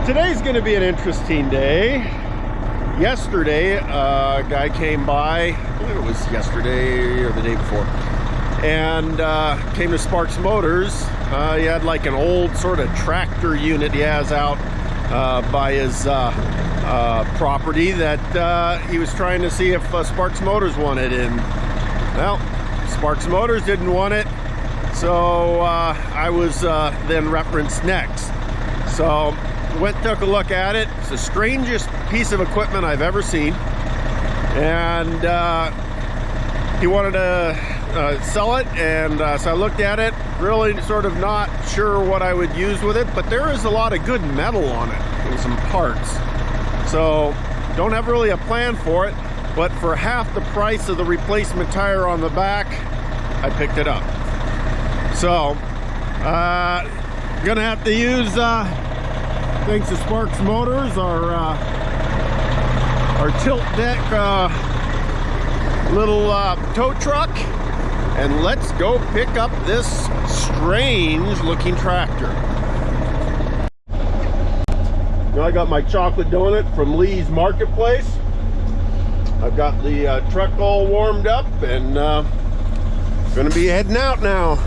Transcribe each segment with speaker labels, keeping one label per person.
Speaker 1: Today's going to be an interesting day. Yesterday, a guy came by, I believe it was yesterday or the day before, and came to Sparks Motors. He had like an old sort of tractor unit he has out by his property that he was trying to see if Sparks Motors wanted in. Well, Sparks Motors didn't want it, so I was then referenced next. So went, took a look at it. It's the strangest piece of equipment I've ever seen, and he wanted to sell it, and so I looked at it, really sort of not sure what I would use with it, but there is a lot of good metal on it and some parts, so don't have really a plan for it, but for half the price of the replacement tire on the back, I picked it up. So gonna have to use thanks to Sparks Motors, our tilt deck little tow truck, and let's go pick up this strange looking tractor. Now I got my chocolate donut from Lee's Marketplace. I've got the truck all warmed up, and gonna be heading out now.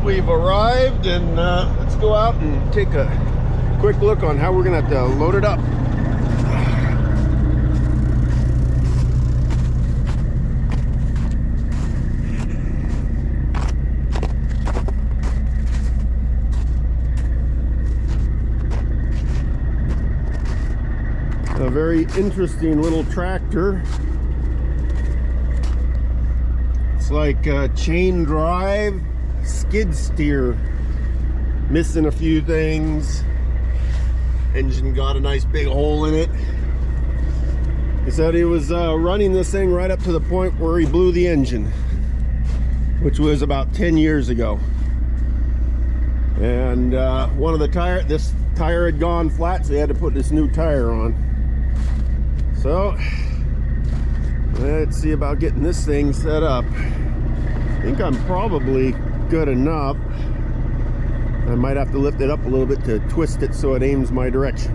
Speaker 1: We've arrived, and let's go out and take a quick look on how we're gonna have to load it up. A very interesting little tractor. It's like a chain drive, skid steer, missing a few things. Engine got a nice big hole in it. He said he was running this thing right up to the point where he blew the engine, which was about 10 years ago. And one of the this tire had gone flat, so he had to put this new tire on. So let's see about getting this thing set up. I think I'm probably good enough. I might have to lift it up a little bit to twist it so it aims my direction.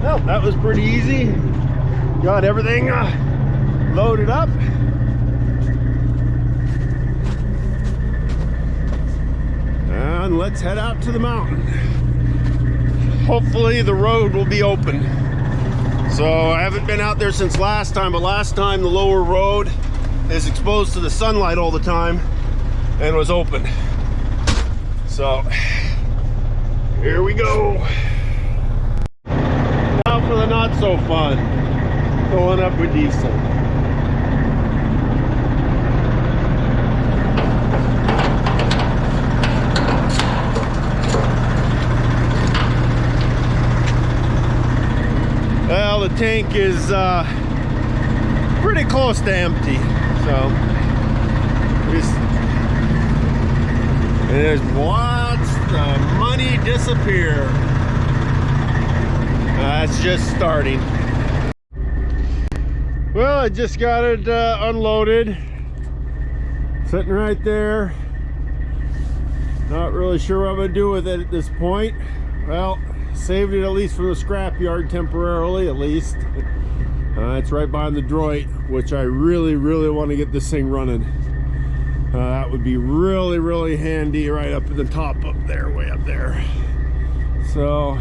Speaker 1: Well, that was pretty easy. Got everything loaded up. And let's head out to the mountain. Hopefully the road will be open. So I haven't been out there since last time, but last time the lower road is exposed to the sunlight all the time and was open. So here we go. Now for the not so fun, filling up with diesel. Well, the tank is pretty close to empty, so just watch the money disappear. It's just starting. Well, I just got it unloaded, sitting right there. Not really sure what I'm gonna do with it at this point. Well, saved it at least from the scrapyard temporarily, at least. It's right behind the Droit, which I really want to get this thing running. That would be really handy right up at the top up there, way up there. So,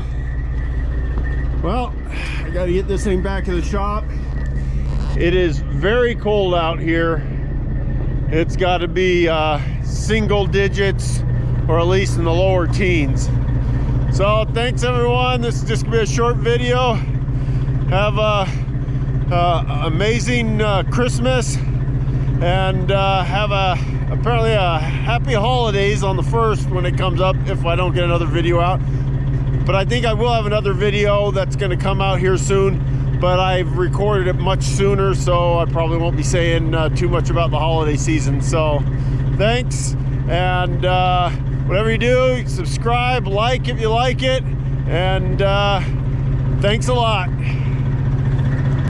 Speaker 1: well, I got to get this thing back to the shop. It is very cold out here. It's got to be single digits, or at least in the lower teens. So thanks everyone. This is just gonna be a short video. Have a amazing Christmas, and have apparently a happy holidays on the 1st when it comes up, if I don't get another video out. But I think I will have another video that's gonna come out here soon, but I've recorded it much sooner, so I probably won't be saying too much about the holiday season. So thanks, and whatever you do, subscribe, like if you like it, and thanks a lot.